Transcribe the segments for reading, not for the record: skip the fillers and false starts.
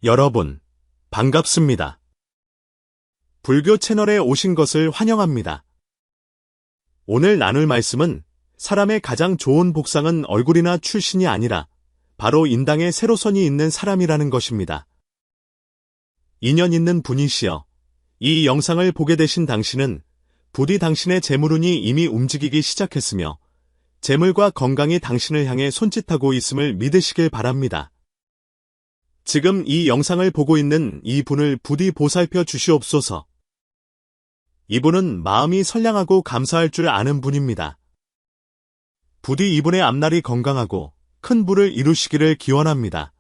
여러분, 반갑습니다. 불교 채널에 오신 것을 환영합니다. 오늘 나눌 말씀은 사람의 가장 좋은 복상은 얼굴이나 출신이 아니라 바로 인당에 세로선이 있는 사람이라는 것입니다. 인연 있는 분이시여, 이 영상을 보게 되신 당신은 부디 당신의 재물운이 이미 움직이기 시작했으며 재물과 건강이 당신을 향해 손짓하고 있음을 믿으시길 바랍니다. 지금 이 영상을 보고 있는 이 분을 부디 보살펴 주시옵소서. 이분은 마음이 선량하고 감사할 줄 아는 분입니다. 부디 이분의 앞날이 건강하고 큰 부를 이루시기를 기원합니다.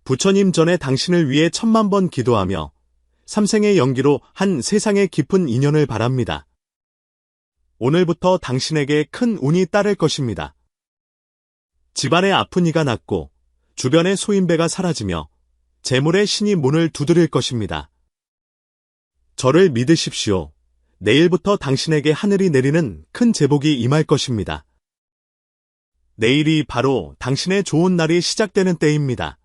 부처님 전에 당신을 위해 10,000,000번 기도하며 삼생의 연기로 한 세상의 깊은 인연을 바랍니다. 오늘부터 당신에게 큰 운이 따를 것입니다. 집안의 아픈 이가 낫고 주변의 소인배가 사라지며 재물의 신이 문을 두드릴 것입니다. 저를 믿으십시오. 내일부터 당신에게 하늘이 내리는 큰 제복이 임할 것입니다. 내일이 바로 당신의 좋은 날이 시작되는 때입니다.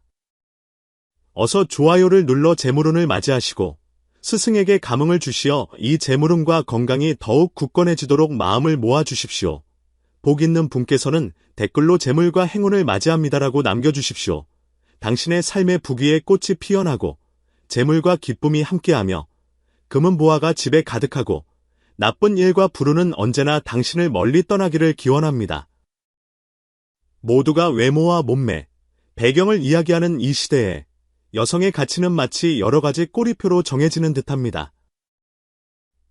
어서 좋아요를 눌러 재물운을 맞이하시고 스승에게 감흥을 주시어 이 재물운과 건강이 더욱 굳건해지도록 마음을 모아주십시오. 복 있는 분께서는 댓글로 재물과 행운을 맞이합니다라고 남겨주십시오. 당신의 삶의 부귀에 꽃이 피어나고 재물과 기쁨이 함께하며 금은보화가 집에 가득하고 나쁜 일과 불운은 언제나 당신을 멀리 떠나기를 기원합니다. 모두가 외모와 몸매, 배경을 이야기하는 이 시대에 여성의 가치는 마치 여러 가지 꼬리표로 정해지는 듯합니다.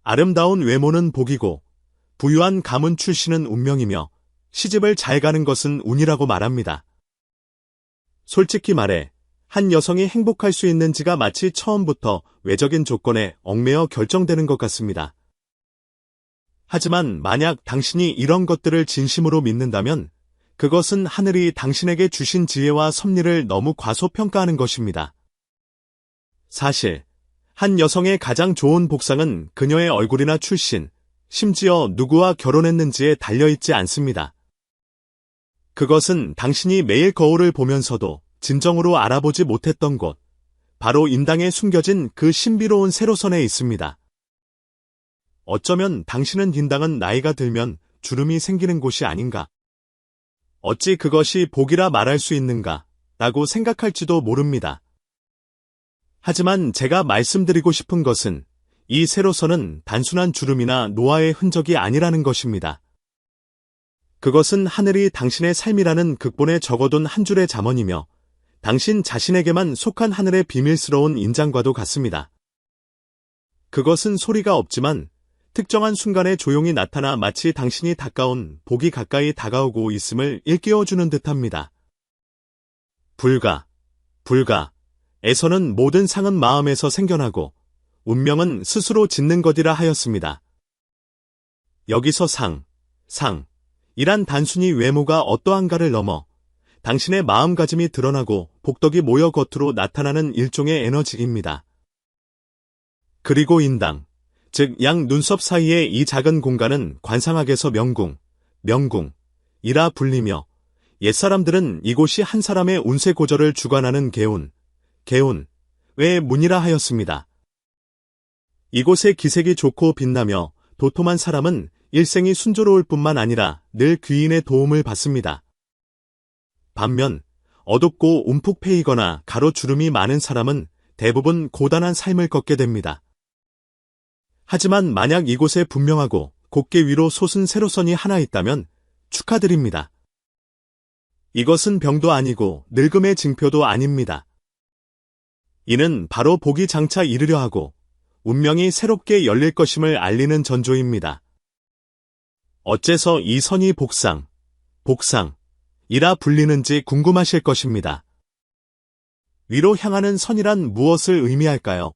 아름다운 외모는 복이고 부유한 가문 출신은 운명이며 시집을 잘 가는 것은 운이라고 말합니다. 솔직히 말해 한 여성이 행복할 수 있는지가 마치 처음부터 외적인 조건에 얽매여 결정되는 것 같습니다. 하지만 만약 당신이 이런 것들을 진심으로 믿는다면 그것은 하늘이 당신에게 주신 지혜와 섭리를 너무 과소평가하는 것입니다. 사실 한 여성의 가장 좋은 복상은 그녀의 얼굴이나 출신, 심지어 누구와 결혼했는지에 달려있지 않습니다. 그것은 당신이 매일 거울을 보면서도 진정으로 알아보지 못했던 곳, 바로 인당에 숨겨진 그 신비로운 세로선에 있습니다. 어쩌면 당신은 인당은 나이가 들면 주름이 생기는 곳이 아닌가? 어찌 그것이 복이라 말할 수 있는가? 라고 생각할지도 모릅니다. 하지만 제가 말씀드리고 싶은 것은 이 세로선은 단순한 주름이나 노화의 흔적이 아니라는 것입니다. 그것은 하늘이 당신의 삶이라는 극본에 적어둔 한 줄의 잠언이며 당신 자신에게만 속한 하늘의 비밀스러운 인장과도 같습니다. 그것은 소리가 없지만 특정한 순간에 조용히 나타나 마치 당신이 가까운 복이 가까이 다가오고 있음을 일깨워주는 듯합니다. 불가에서는 모든 상은 마음에서 생겨나고 운명은 스스로 짓는 것이라 하였습니다. 여기서 이란 단순히 외모가 어떠한가를 넘어 당신의 마음가짐이 드러나고 복덕이 모여 겉으로 나타나는 일종의 에너지입니다. 그리고 인당, 즉 양 눈썹 사이의 이 작은 공간은 관상학에서 명궁이라 불리며 옛사람들은 이곳이 한 사람의 운세 고절을 주관하는 개운의 문이라 하였습니다. 이곳의 기색이 좋고 빛나며 도톰한 사람은 일생이 순조로울 뿐만 아니라 늘 귀인의 도움을 받습니다. 반면 어둡고 움푹 패이거나 가로주름이 많은 사람은 대부분 고단한 삶을 걷게 됩니다. 하지만 만약 이곳에 분명하고 곱게 위로 솟은 세로선이 하나 있다면 축하드립니다. 이것은 병도 아니고 늙음의 징표도 아닙니다. 이는 바로 복이 장차 이르려 하고 운명이 새롭게 열릴 것임을 알리는 전조입니다. 어째서 이 선이 복상이라 불리는지 궁금하실 것입니다. 위로 향하는 선이란 무엇을 의미할까요?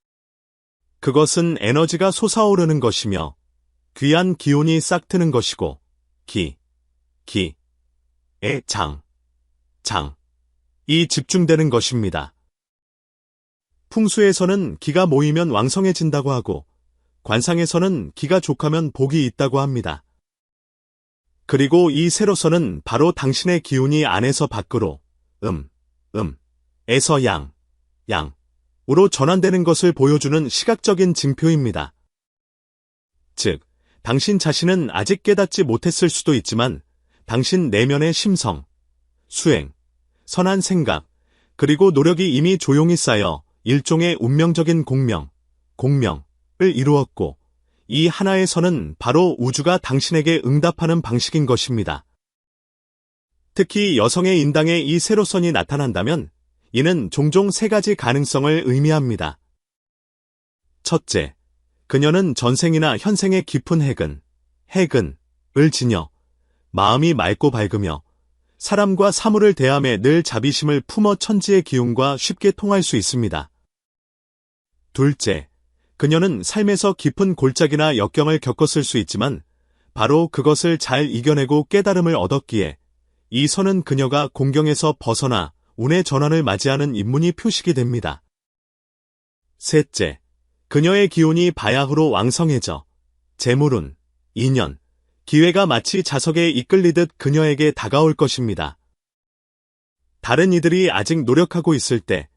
그것은 에너지가 솟아오르는 것이며 귀한 기운이 싹트는 것이고 이 집중되는 것입니다. 풍수에서는 기가 모이면 왕성해진다고 하고 관상에서는 기가 족하면 복이 있다고 합니다. 그리고 이 세로선은 바로 당신의 기운이 안에서 밖으로, 에서 양, 양으로 전환되는 것을 보여주는 시각적인 징표입니다. 즉, 당신 자신은 아직 깨닫지 못했을 수도 있지만 당신 내면의 심성, 수행, 선한 생각, 그리고 노력이 이미 조용히 쌓여 일종의 운명적인 공명을 이루었고, 이 하나의 선은 바로 우주가 당신에게 응답하는 방식인 것입니다. 특히 여성의 인당에 이 세로선이 나타난다면 이는 종종 세 가지 가능성을 의미합니다. 첫째, 그녀는 전생이나 현생의 깊은 해근을 지녀 마음이 맑고 밝으며 사람과 사물을 대함에 늘 자비심을 품어 천지의 기운과 쉽게 통할 수 있습니다. 둘째, 그녀는 삶에서 깊은 골짜기나 역경을 겪었을 수 있지만 바로 그것을 잘 이겨내고 깨달음을 얻었기에 이 선은 그녀가 공경에서 벗어나 운의 전환을 맞이하는 인문이 표식이 됩니다. 셋째, 그녀의 기운이 바야흐로 왕성해져 재물운, 인연, 기회가 마치 자석에 이끌리듯 그녀에게 다가올 것입니다. 다른 이들이 아직 노력하고 있을 때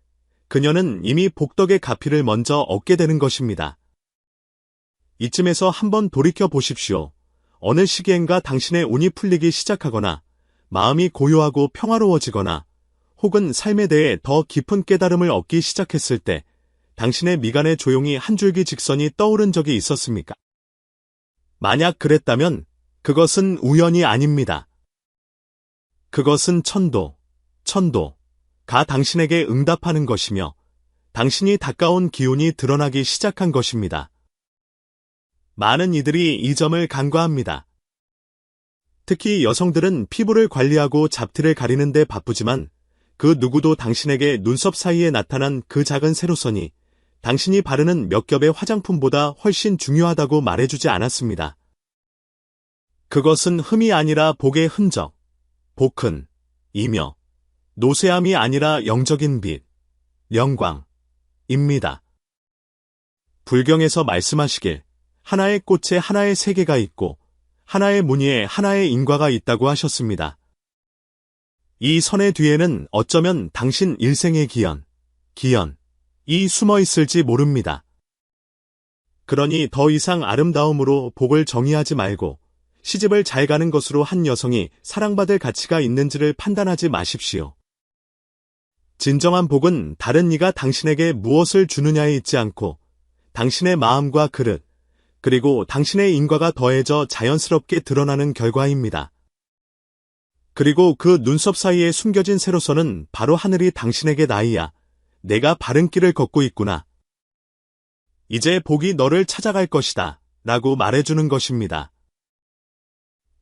그녀는 이미 복덕의 가피를 먼저 얻게 되는 것입니다. 이쯤에서 한번 돌이켜 보십시오. 어느 시기엔가 당신의 운이 풀리기 시작하거나 마음이 고요하고 평화로워지거나 혹은 삶에 대해 더 깊은 깨달음을 얻기 시작했을 때 당신의 미간에 조용히 한 줄기 직선이 떠오른 적이 있었습니까? 만약 그랬다면 그것은 우연이 아닙니다. 그것은 천도가 당신에게 응답하는 것이며 당신이 가까운 기운이 드러나기 시작한 것입니다. 많은 이들이 이 점을 간과합니다. 특히 여성들은 피부를 관리하고 잡티를 가리는 데 바쁘지만 그 누구도 당신에게 눈썹 사이에 나타난 그 작은 세로선이 당신이 바르는 몇 겹의 화장품보다 훨씬 중요하다고 말해주지 않았습니다. 그것은 흠이 아니라 복의 흔적, 복흔이며 노쇠함이 아니라 영적인 빛, 영광입니다. 불경에서 말씀하시길 하나의 꽃에 하나의 세계가 있고 하나의 무늬에 하나의 인과가 있다고 하셨습니다. 이 선의 뒤에는 어쩌면 당신 일생의 기연이 숨어 있을지 모릅니다. 그러니 더 이상 아름다움으로 복을 정의하지 말고 시집을 잘 가는 것으로 한 여성이 사랑받을 가치가 있는지를 판단하지 마십시오. 진정한 복은 다른 이가 당신에게 무엇을 주느냐에 있지 않고 당신의 마음과 그릇, 그리고 당신의 인과가 더해져 자연스럽게 드러나는 결과입니다. 그리고 그 눈썹 사이에 숨겨진 세로선은 바로 하늘이 당신에게 나이야, 내가 바른 길을 걷고 있구나. 이제 복이 너를 찾아갈 것이다 라고 말해주는 것입니다.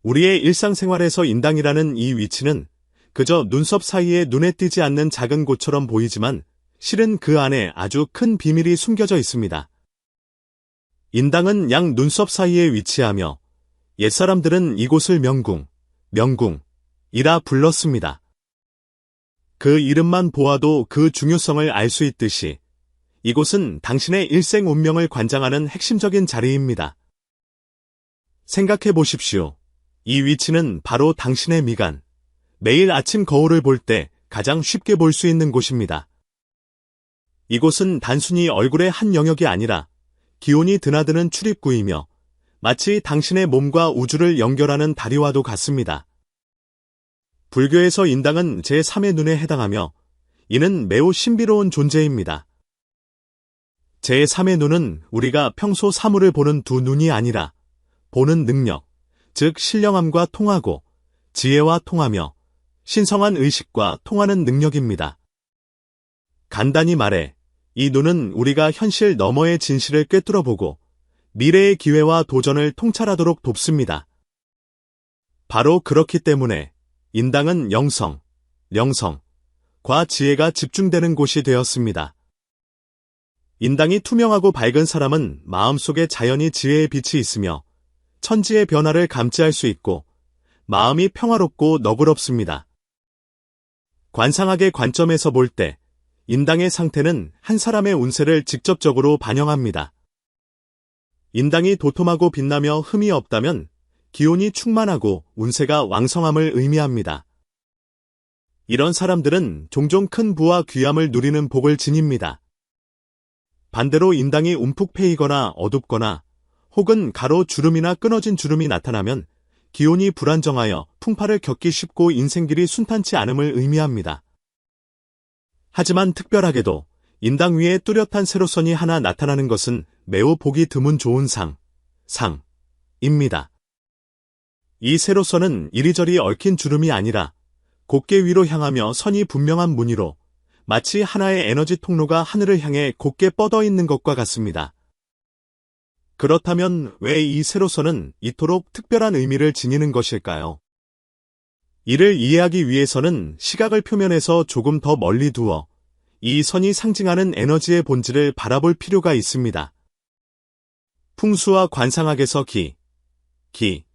우리의 일상생활에서 인당이라는 이 위치는 그저 눈썹 사이에 눈에 띄지 않는 작은 곳처럼 보이지만 실은 그 안에 아주 큰 비밀이 숨겨져 있습니다. 인당은 양 눈썹 사이에 위치하며 옛사람들은 이곳을 명궁이라 불렀습니다. 그 이름만 보아도 그 중요성을 알 수 있듯이 이곳은 당신의 일생 운명을 관장하는 핵심적인 자리입니다. 생각해 보십시오. 이 위치는 바로 당신의 미간, 매일 아침 거울을 볼 때 가장 쉽게 볼 수 있는 곳입니다. 이곳은 단순히 얼굴의 한 영역이 아니라 기운이 드나드는 출입구이며 마치 당신의 몸과 우주를 연결하는 다리와도 같습니다. 불교에서 인당은 제3의 눈에 해당하며 이는 매우 신비로운 존재입니다. 제3의 눈은 우리가 평소 사물을 보는 두 눈이 아니라 보는 능력, 즉 신령함과 통하고 지혜와 통하며 신성한 의식과 통하는 능력입니다. 간단히 말해 이 눈은 우리가 현실 너머의 진실을 꿰뚫어보고 미래의 기회와 도전을 통찰하도록 돕습니다. 바로 그렇기 때문에 인당은 영성과 지혜가 집중되는 곳이 되었습니다. 인당이 투명하고 밝은 사람은 마음속에 자연히 지혜의 빛이 있으며 천지의 변화를 감지할 수 있고 마음이 평화롭고 너그럽습니다. 관상학의 관점에서 볼 때 인당의 상태는 한 사람의 운세를 직접적으로 반영합니다. 인당이 도톰하고 빛나며 흠이 없다면 기운이 충만하고 운세가 왕성함을 의미합니다. 이런 사람들은 종종 큰 부와 귀함을 누리는 복을 지닙니다. 반대로 인당이 움푹 패이거나 어둡거나 혹은 가로 주름이나 끊어진 주름이 나타나면 기운이 불안정하여 풍파를 겪기 쉽고 인생길이 순탄치 않음을 의미합니다. 하지만 특별하게도 인당 위에 뚜렷한 세로선이 하나 나타나는 것은 매우 보기 드문 좋은 상입니다. 이 세로선은 이리저리 얽힌 주름이 아니라 곧게 위로 향하며 선이 분명한 무늬로 마치 하나의 에너지 통로가 하늘을 향해 곧게 뻗어 있는 것과 같습니다. 그렇다면 왜 이 세로선은 이토록 특별한 의미를 지니는 것일까요? 이를 이해하기 위해서는 시각을 표면에서 조금 더 멀리 두어 이 선이 상징하는 에너지의 본질을 바라볼 필요가 있습니다. 풍수와 관상학에서 기의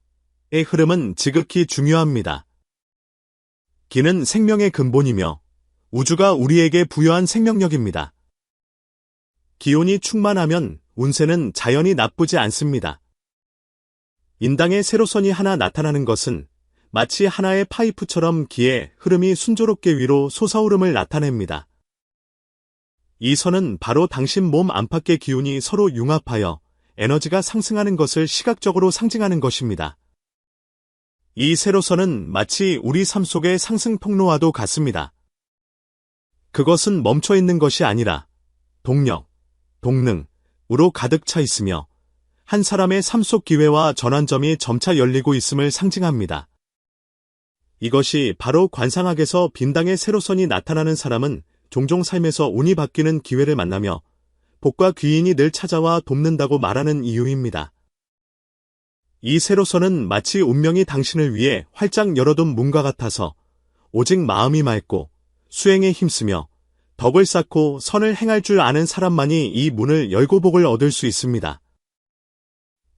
흐름은 지극히 중요합니다. 기는 생명의 근본이며 우주가 우리에게 부여한 생명력입니다. 기운이 충만하면 운세는 자연히 나쁘지 않습니다. 인당의 세로선이 하나 나타나는 것은 마치 하나의 파이프처럼 기의 흐름이 순조롭게 위로 솟아오름을 나타냅니다. 이 선은 바로 당신 몸 안팎의 기운이 서로 융합하여 에너지가 상승하는 것을 시각적으로 상징하는 것입니다. 이 세로선은 마치 우리 삶 속의 상승 통로와도 같습니다. 그것은 멈춰 있는 것이 아니라 동력, 동능으로 가득 차 있으며 한 사람의 삶 속 기회와 전환점이 점차 열리고 있음을 상징합니다. 이것이 바로 관상학에서 빈당의 세로선이 나타나는 사람은 종종 삶에서 운이 바뀌는 기회를 만나며 복과 귀인이 늘 찾아와 돕는다고 말하는 이유입니다. 이 세로선은 마치 운명이 당신을 위해 활짝 열어둔 문과 같아서 오직 마음이 맑고 수행에 힘쓰며 덕을 쌓고 선을 행할 줄 아는 사람만이 이 문을 열고 복을 얻을 수 있습니다.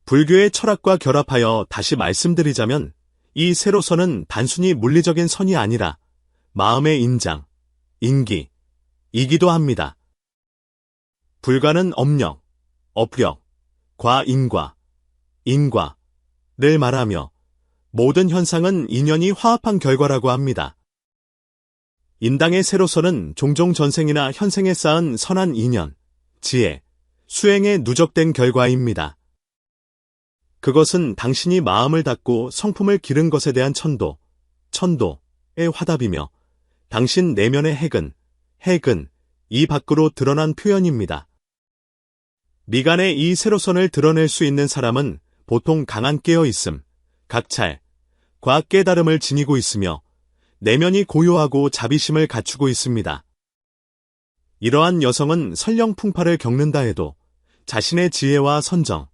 불교의 철학과 결합하여 다시 말씀드리자면 이 세로선은 단순히 물리적인 선이 아니라 마음의 인장, 인기이기도 합니다. 불가는 업력, 업력, 과인과, 인과를 말하며 모든 현상은 인연이 화합한 결과라고 합니다. 인당의 세로선은 종종 전생이나 현생에 쌓은 선한 인연, 지혜, 수행에 누적된 결과입니다. 그것은 당신이 마음을 닫고 성품을 기른 것에 대한 천도의 화답이며 당신 내면의 핵은 이 밖으로 드러난 표현입니다. 미간의 이 세로선을 드러낼 수 있는 사람은 보통 강한 깨어있음, 각찰, 과학 깨달음을 지니고 있으며 내면이 고요하고 자비심을 갖추고 있습니다. 이러한 여성은 설령 풍파를 겪는다 해도 자신의 지혜와 선정,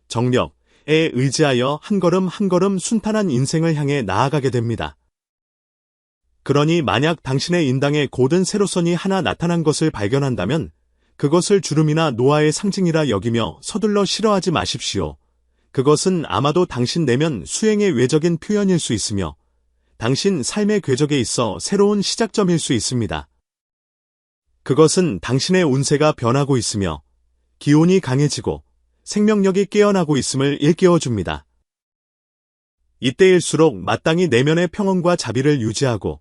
정력에 의지하여 한 걸음 한 걸음 순탄한 인생을 향해 나아가게 됩니다. 그러니 만약 당신의 인당에 고든 세로선이 하나 나타난 것을 발견한다면 그것을 주름이나 노화의 상징이라 여기며 서둘러 싫어하지 마십시오. 그것은 아마도 당신 내면 수행의 외적인 표현일 수 있으며 당신 삶의 궤적에 있어 새로운 시작점일 수 있습니다. 그것은 당신의 운세가 변하고 있으며 기운이 강해지고 생명력이 깨어나고 있음을 일깨워줍니다. 이때일수록 마땅히 내면의 평온과 자비를 유지하고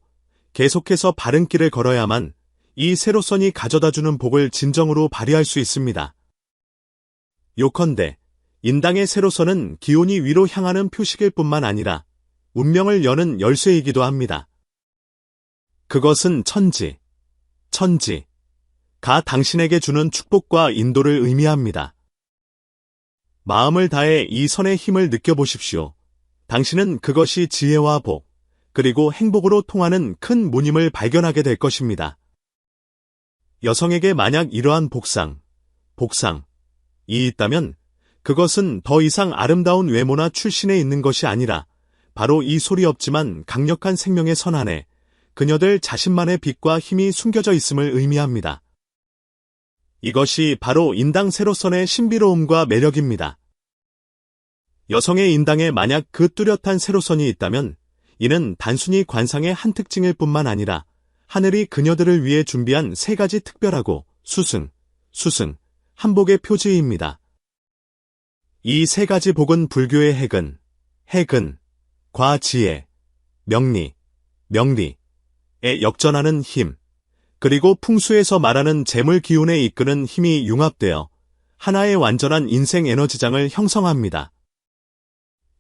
계속해서 바른 길을 걸어야만 이 세로선이 가져다주는 복을 진정으로 발휘할 수 있습니다. 요컨대 인당의 세로선은 기운이 위로 향하는 표식일 뿐만 아니라 운명을 여는 열쇠이기도 합니다. 그것은 천지가 당신에게 주는 축복과 인도를 의미합니다. 마음을 다해 이 선의 힘을 느껴보십시오. 당신은 그것이 지혜와 복, 그리고 행복으로 통하는 큰 문임을 발견하게 될 것입니다. 여성에게 만약 이러한 복상이 있다면 그것은 더 이상 아름다운 외모나 출신에 있는 것이 아니라 바로 이 소리 없지만 강력한 생명의 선 안에 그녀들 자신만의 빛과 힘이 숨겨져 있음을 의미합니다. 이것이 바로 인당 세로선의 신비로움과 매력입니다. 여성의 인당에 만약 그 뚜렷한 세로선이 있다면 이는 단순히 관상의 한 특징일 뿐만 아니라 하늘이 그녀들을 위해 준비한 세 가지 특별하고 수승, 한복의 표지입니다. 이 세 가지 복은 불교의 핵은 과지혜, 명리를 역전하는 힘, 그리고 풍수에서 말하는 재물 기운에 이끄는 힘이 융합되어 하나의 완전한 인생 에너지장을 형성합니다.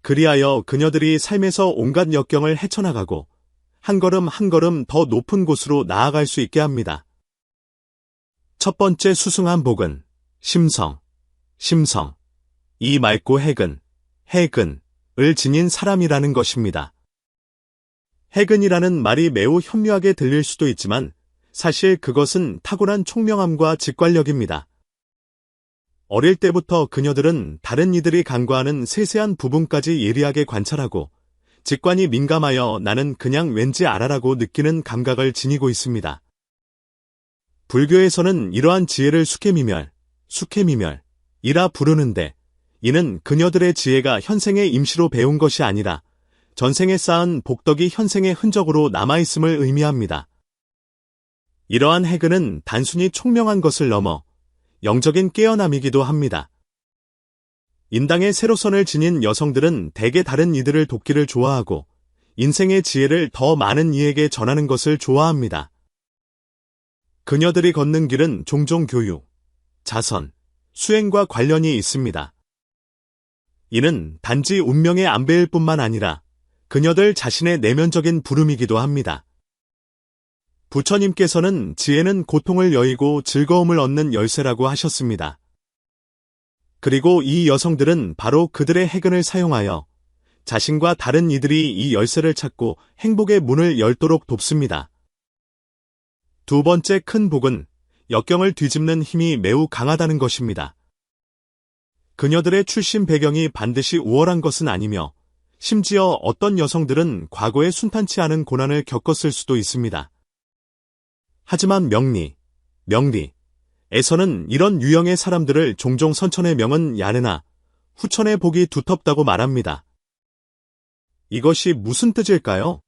그리하여 그녀들이 삶에서 온갖 역경을 헤쳐나가고 한 걸음 한 걸음 더 높은 곳으로 나아갈 수 있게 합니다. 첫 번째 수승한 복은 심성, 심성, 이 맑고 해근, 해근을 지닌 사람이라는 것입니다. 해근이라는 말이 매우 현묘하게 들릴 수도 있지만 사실 그것은 타고난 총명함과 직관력입니다. 어릴 때부터 그녀들은 다른 이들이 간과하는 세세한 부분까지 예리하게 관찰하고 직관이 민감하여 나는 그냥 왠지 알아라고 느끼는 감각을 지니고 있습니다. 불교에서는 이러한 지혜를 숙해미멸, 숙해미멸이라 부르는데 이는 그녀들의 지혜가 현생의 임시로 배운 것이 아니라 전생에 쌓은 복덕이 현생의 흔적으로 남아있음을 의미합니다. 이러한 해근은 단순히 총명한 것을 넘어 영적인 깨어남이기도 합니다. 인당의 세로선을 지닌 여성들은 대개 다른 이들을 돕기를 좋아하고 인생의 지혜를 더 많은 이에게 전하는 것을 좋아합니다. 그녀들이 걷는 길은 종종 교육, 자선, 수행과 관련이 있습니다. 이는 단지 운명의 안배일 뿐만 아니라 그녀들 자신의 내면적인 부름이기도 합니다. 부처님께서는 지혜는 고통을 여의고 즐거움을 얻는 열쇠라고 하셨습니다. 그리고 이 여성들은 바로 그들의 해근을 사용하여 자신과 다른 이들이 이 열쇠를 찾고 행복의 문을 열도록 돕습니다. 두 번째 큰 복은 역경을 뒤집는 힘이 매우 강하다는 것입니다. 그녀들의 출신 배경이 반드시 우월한 것은 아니며 심지어 어떤 여성들은 과거에 순탄치 않은 고난을 겪었을 수도 있습니다. 하지만 명리에서는 이런 유형의 사람들을 종종 선천의 명은 얕으나 후천의 복이 두텁다고 말합니다. 이것이 무슨 뜻일까요?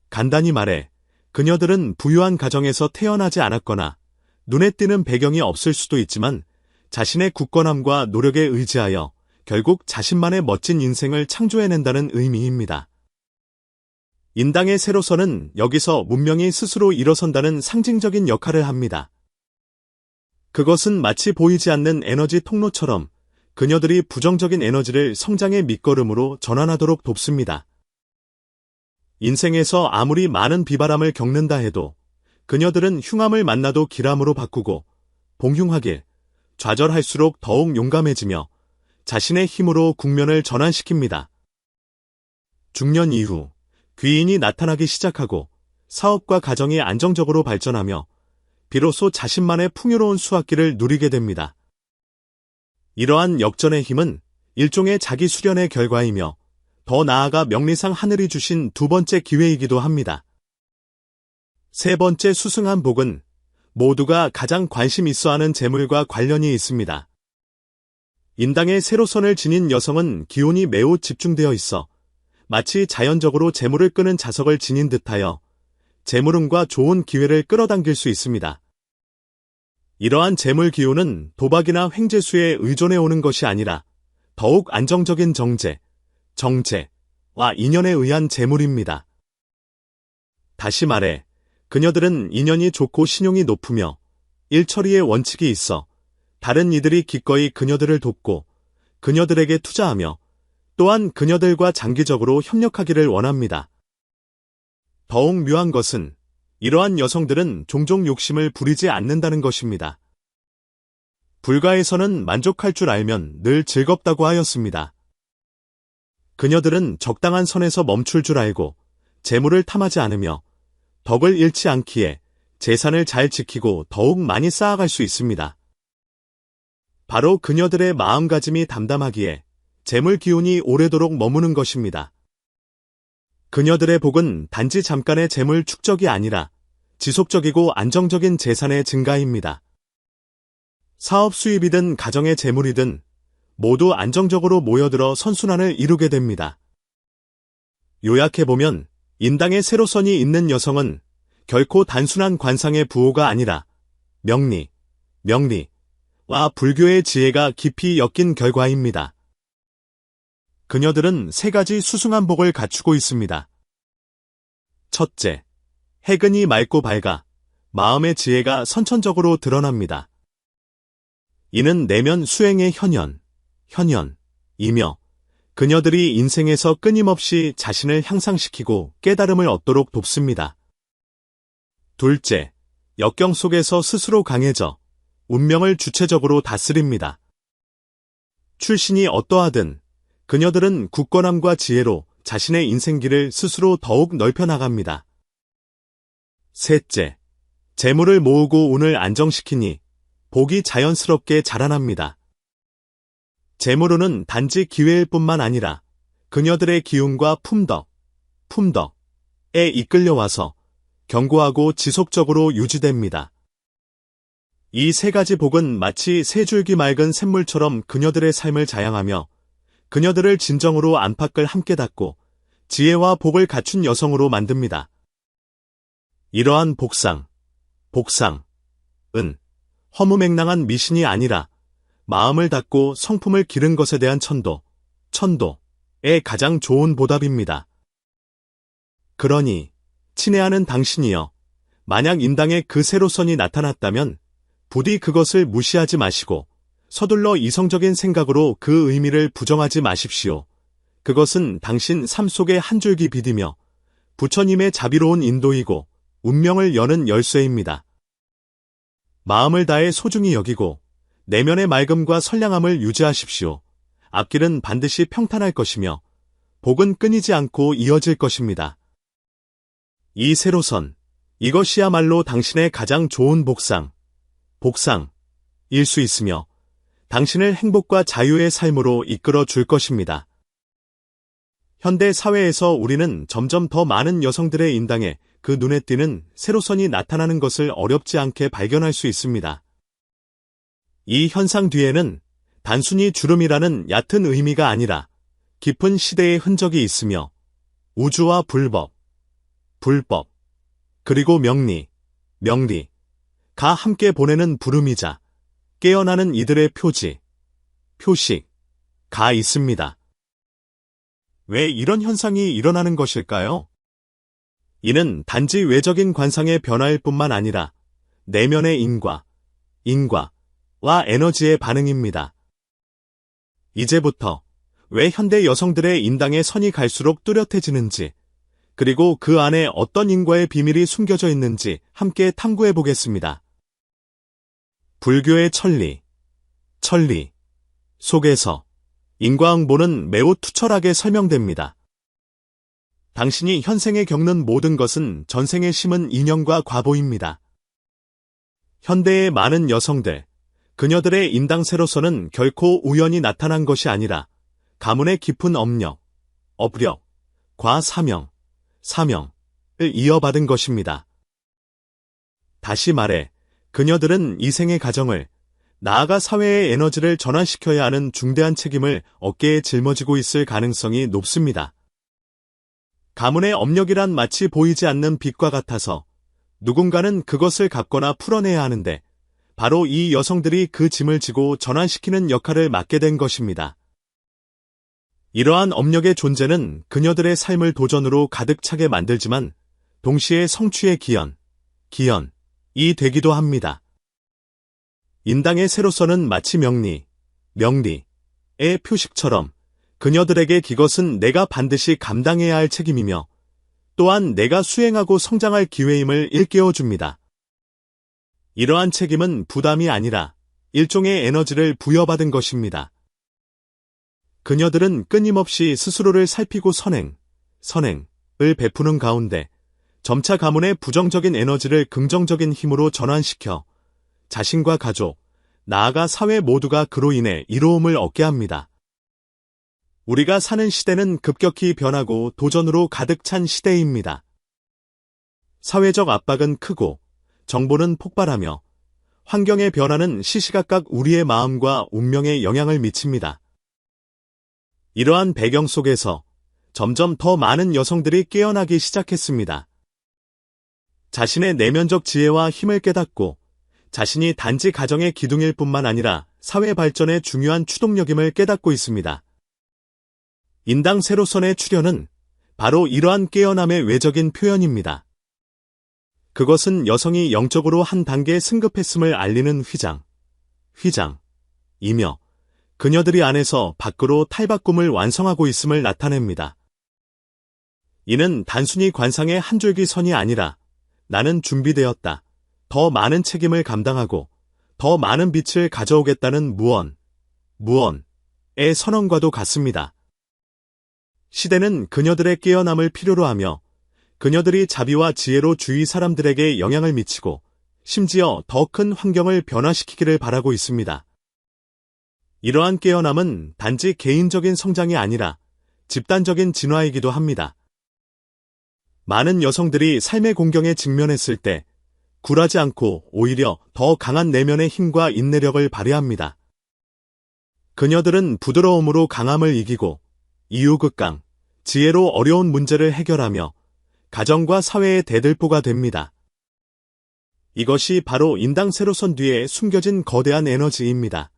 간단히 말해 그녀들은 부유한 가정에서 태어나지 않았거나 눈에 띄는 배경이 없을 수도 있지만 자신의 굳건함과 노력에 의지하여 결국 자신만의 멋진 인생을 창조해낸다는 의미입니다. 인당의 세로선은 여기서 문명이 스스로 일어선다는 상징적인 역할을 합니다. 그것은 마치 보이지 않는 에너지 통로처럼 그녀들이 부정적인 에너지를 성장의 밑거름으로 전환하도록 돕습니다. 인생에서 아무리 많은 비바람을 겪는다 해도 그녀들은 흉함을 만나도 기람으로 바꾸고 봉흉하길, 좌절할수록 더욱 용감해지며 자신의 힘으로 국면을 전환시킵니다. 중년 이후 귀인이 나타나기 시작하고 사업과 가정이 안정적으로 발전하며 비로소 자신만의 풍요로운 수확기를 누리게 됩니다. 이러한 역전의 힘은 일종의 자기 수련의 결과이며 더 나아가 명리상 하늘이 주신 두 번째 기회이기도 합니다. 세 번째 수승한 복은 모두가 가장 관심 있어하는 재물과 관련이 있습니다. 인당의 세로선을 지닌 여성은 기운이 매우 집중되어 있어 마치 자연적으로 재물을 끄는 자석을 지닌 듯하여 재물운과 좋은 기회를 끌어당길 수 있습니다. 이러한 재물 기운은 도박이나 횡재수에 의존해 오는 것이 아니라 더욱 안정적인 정제와 인연에 의한 재물입니다. 다시 말해 그녀들은 인연이 좋고 신용이 높으며 일처리의 원칙이 있어 다른 이들이 기꺼이 그녀들을 돕고 그녀들에게 투자하며 또한 그녀들과 장기적으로 협력하기를 원합니다. 더욱 묘한 것은 이러한 여성들은 종종 욕심을 부리지 않는다는 것입니다. 불가에서는 만족할 줄 알면 늘 즐겁다고 하였습니다. 그녀들은 적당한 선에서 멈출 줄 알고 재물을 탐하지 않으며 덕을 잃지 않기에 재산을 잘 지키고 더욱 많이 쌓아갈 수 있습니다. 바로 그녀들의 마음가짐이 담담하기에 재물 기운이 오래도록 머무는 것입니다. 그녀들의 복은 단지 잠깐의 재물 축적이 아니라 지속적이고 안정적인 재산의 증가입니다. 사업 수입이든 가정의 재물이든 모두 안정적으로 모여들어 선순환을 이루게 됩니다. 요약해보면 인당의 세로선이 있는 여성은 결코 단순한 관상의 부호가 아니라 명리와 불교의 지혜가 깊이 엮인 결과입니다. 그녀들은 세 가지 수승한 복을 갖추고 있습니다. 첫째, 해근이 맑고 밝아 마음의 지혜가 선천적으로 드러납니다. 이는 내면 수행의 현현이며 그녀들이 인생에서 끊임없이 자신을 향상시키고 깨달음을 얻도록 돕습니다. 둘째, 역경 속에서 스스로 강해져 운명을 주체적으로 다스립니다. 출신이 어떠하든 그녀들은 굳건함과 지혜로 자신의 인생길을 스스로 더욱 넓혀 나갑니다. 셋째, 재물을 모으고 운을 안정시키니 복이 자연스럽게 자라납니다. 재물운은 단지 기회일 뿐만 아니라 그녀들의 기운과 품덕에 이끌려와서 견고하고 지속적으로 유지됩니다. 이 세 가지 복은 마치 세 줄기 맑은 샘물처럼 그녀들의 삶을 자양하며 그녀들을 진정으로 안팎을 함께 닫고 지혜와 복을 갖춘 여성으로 만듭니다. 이러한 복상은 허무맹랑한 미신이 아니라 마음을 닫고 성품을 기른 것에 대한 천도의 가장 좋은 보답입니다. 그러니 친애하는 당신이여, 만약 인당에 그 세로선이 나타났다면 부디 그것을 무시하지 마시고 서둘러 이성적인 생각으로 그 의미를 부정하지 마십시오. 그것은 당신 삶 속의 한 줄기 빛이며 부처님의 자비로운 인도이고 운명을 여는 열쇠입니다. 마음을 다해 소중히 여기고 내면의 맑음과 선량함을 유지하십시오. 앞길은 반드시 평탄할 것이며 복은 끊이지 않고 이어질 것입니다. 이 세로선, 이것이야말로 당신의 가장 좋은 복상일 수 있으며 당신을 행복과 자유의 삶으로 이끌어 줄 것입니다. 현대 사회에서 우리는 점점 더 많은 여성들의 인당에 그 눈에 띄는 세로선이 나타나는 것을 어렵지 않게 발견할 수 있습니다. 이 현상 뒤에는 단순히 주름이라는 얕은 의미가 아니라 깊은 시대의 흔적이 있으며 우주와 불법, 그리고 명리가 함께 보내는 부름이자 깨어나는 이들의 표식가 있습니다. 왜 이런 현상이 일어나는 것일까요? 이는 단지 외적인 관상의 변화일 뿐만 아니라 내면의 인과와 에너지의 반응입니다. 이제부터 왜 현대 여성들의 인당의 선이 갈수록 뚜렷해지는지, 그리고 그 안에 어떤 인과의 비밀이 숨겨져 있는지 함께 탐구해 보겠습니다. 불교의 천리 속에서 인과응보는 매우 투철하게 설명됩니다. 당신이 현생에 겪는 모든 것은 전생에 심은 인연과 과보입니다. 현대의 많은 여성들, 그녀들의 인당 세로서는 결코 우연히 나타난 것이 아니라 가문의 깊은 업력과 사명을 이어받은 것입니다. 다시 말해, 그녀들은 이 생의 가정을, 나아가 사회의 에너지를 전환시켜야 하는 중대한 책임을 어깨에 짊어지고 있을 가능성이 높습니다. 가문의 업력이란 마치 보이지 않는 빛과 같아서 누군가는 그것을 갚거나 풀어내야 하는데, 바로 이 여성들이 그 짐을 지고 전환시키는 역할을 맡게 된 것입니다. 이러한 업력의 존재는 그녀들의 삶을 도전으로 가득 차게 만들지만 동시에 성취의 기연이 되기도 합니다. 인당의 세로서는 마치 명리의 표식처럼 그녀들에게 이것은 내가 반드시 감당해야 할 책임이며 또한 내가 수행하고 성장할 기회임을 일깨워줍니다. 이러한 책임은 부담이 아니라 일종의 에너지를 부여받은 것입니다. 그녀들은 끊임없이 스스로를 살피고 선행을 베푸는 가운데 점차 가문의 부정적인 에너지를 긍정적인 힘으로 전환시켜 자신과 가족, 나아가 사회 모두가 그로 인해 이로움을 얻게 합니다. 우리가 사는 시대는 급격히 변하고 도전으로 가득 찬 시대입니다. 사회적 압박은 크고 정보는 폭발하며 환경의 변화는 시시각각 우리의 마음과 운명에 영향을 미칩니다. 이러한 배경 속에서 점점 더 많은 여성들이 깨어나기 시작했습니다. 자신의 내면적 지혜와 힘을 깨닫고 자신이 단지 가정의 기둥일 뿐만 아니라 사회 발전의 중요한 추동력임을 깨닫고 있습니다. 인당 세로선의 출현은 바로 이러한 깨어남의 외적인 표현입니다. 그것은 여성이 영적으로 한 단계 승급했음을 알리는 휘장이며 그녀들이 안에서 밖으로 탈바꿈을 완성하고 있음을 나타냅니다. 이는 단순히 관상의 한 줄기 선이 아니라 나는 준비되었다. 더 많은 책임을 감당하고 더 많은 빛을 가져오겠다는 무언의 선언과도 같습니다. 시대는 그녀들의 깨어남을 필요로 하며 그녀들이 자비와 지혜로 주위 사람들에게 영향을 미치고 심지어 더 큰 환경을 변화시키기를 바라고 있습니다. 이러한 깨어남은 단지 개인적인 성장이 아니라 집단적인 진화이기도 합니다. 많은 여성들이 삶의 공경에 직면했을 때 굴하지 않고 오히려 더 강한 내면의 힘과 인내력을 발휘합니다. 그녀들은 부드러움으로 강함을 이기고 이유극강, 지혜로 어려운 문제를 해결하며 가정과 사회의 대들보가 됩니다. 이것이 바로 인당 세로선 뒤에 숨겨진 거대한 에너지입니다.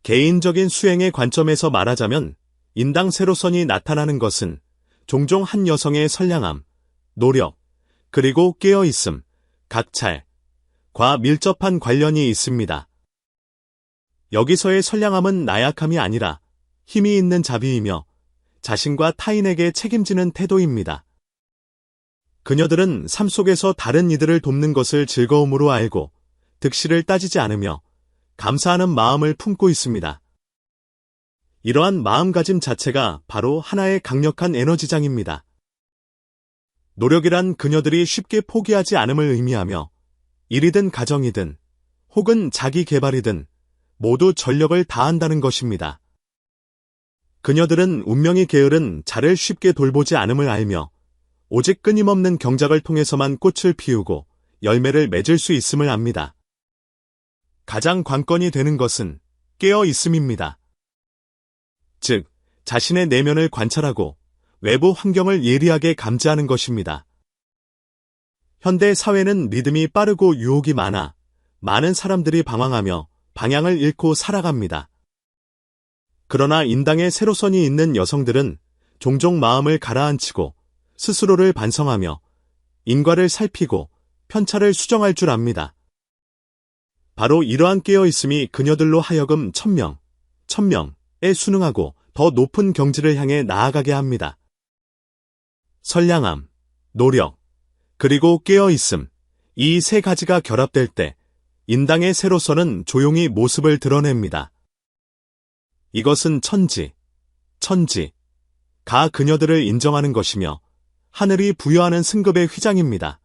개인적인 수행의 관점에서 말하자면 인당 세로선이 나타나는 것은 종종 한 여성의 선량함, 노력, 그리고 깨어있음, 각찰과 밀접한 관련이 있습니다. 여기서의 선량함은 나약함이 아니라 힘이 있는 자비이며 자신과 타인에게 책임지는 태도입니다. 그녀들은 삶 속에서 다른 이들을 돕는 것을 즐거움으로 알고 득실을 따지지 않으며 감사하는 마음을 품고 있습니다. 이러한 마음가짐 자체가 바로 하나의 강력한 에너지장입니다. 노력이란 그녀들이 쉽게 포기하지 않음을 의미하며 일이든 가정이든 혹은 자기 개발이든 모두 전력을 다한다는 것입니다. 그녀들은 운명이 게으른 자를 쉽게 돌보지 않음을 알며 오직 끊임없는 경작을 통해서만 꽃을 피우고 열매를 맺을 수 있음을 압니다. 가장 관건이 되는 것은 깨어 있음입니다. 즉, 자신의 내면을 관찰하고 외부 환경을 예리하게 감지하는 것입니다. 현대 사회는 리듬이 빠르고 유혹이 많아 많은 사람들이 방황하며 방향을 잃고 살아갑니다. 그러나 인당의 세로선이 있는 여성들은 종종 마음을 가라앉히고 스스로를 반성하며 인과를 살피고 편차를 수정할 줄 압니다. 바로 이러한 깨어있음이 그녀들로 하여금 천명에 순응하고 더 높은 경지를 향해 나아가게 합니다. 선량함, 노력, 그리고 깨어있음, 이 세 가지가 결합될 때 인당의 세로선은 조용히 모습을 드러냅니다. 이것은 천지가 그녀들을 인정하는 것이며 하늘이 부여하는 승급의 휘장입니다.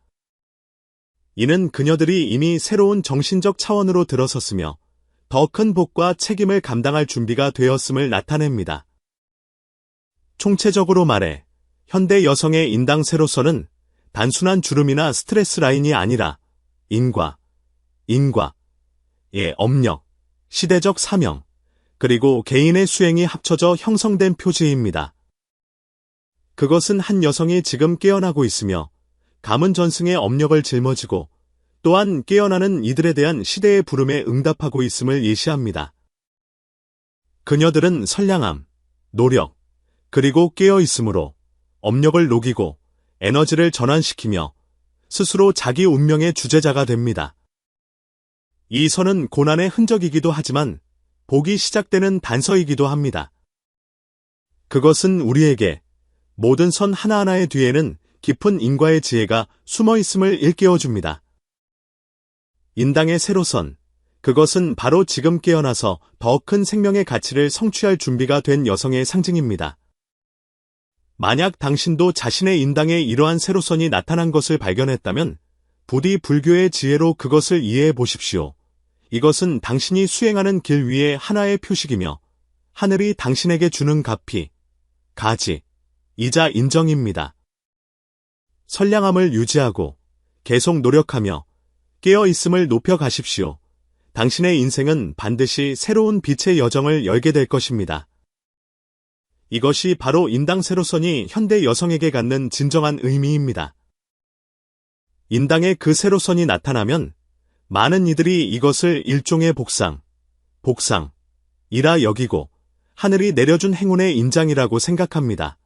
이는 그녀들이 이미 새로운 정신적 차원으로 들어섰으며 더 큰 복과 책임을 감당할 준비가 되었음을 나타냅니다. 총체적으로 말해 현대 여성의 인당 세로선은 단순한 주름이나 스트레스 라인이 아니라 인과의 업력, 시대적 사명, 그리고 개인의 수행이 합쳐져 형성된 표지입니다. 그것은 한 여성이 지금 깨어나고 있으며 가문전승의 업력을 짊어지고 또한 깨어나는 이들에 대한 시대의 부름에 응답하고 있음을 예시합니다. 그녀들은 선량함, 노력, 그리고 깨어있음으로 업력을 녹이고 에너지를 전환시키며 스스로 자기 운명의 주제자가 됩니다. 이 선은 고난의 흔적이기도 하지만 복이 시작되는 단서이기도 합니다. 그것은 우리에게 모든 선 하나하나의 뒤에는 깊은 인과의 지혜가 숨어 있음을 일깨워줍니다. 인당의 세로선, 그것은 바로 지금 깨어나서 더 큰 생명의 가치를 성취할 준비가 된 여성의 상징입니다. 만약 당신도 자신의 인당에 이러한 세로선이 나타난 것을 발견했다면 부디 불교의 지혜로 그것을 이해해 보십시오. 이것은 당신이 수행하는 길 위의 하나의 표식이며 하늘이 당신에게 주는 가지이자 인정입니다. 선량함을 유지하고 계속 노력하며 깨어있음을 높여가십시오. 당신의 인생은 반드시 새로운 빛의 여정을 열게 될 것입니다. 이것이 바로 인당 세로선이 현대 여성에게 갖는 진정한 의미입니다. 인당의 그 세로선이 나타나면 많은 이들이 이것을 일종의 복상이라 여기고 하늘이 내려준 행운의 인장이라고 생각합니다.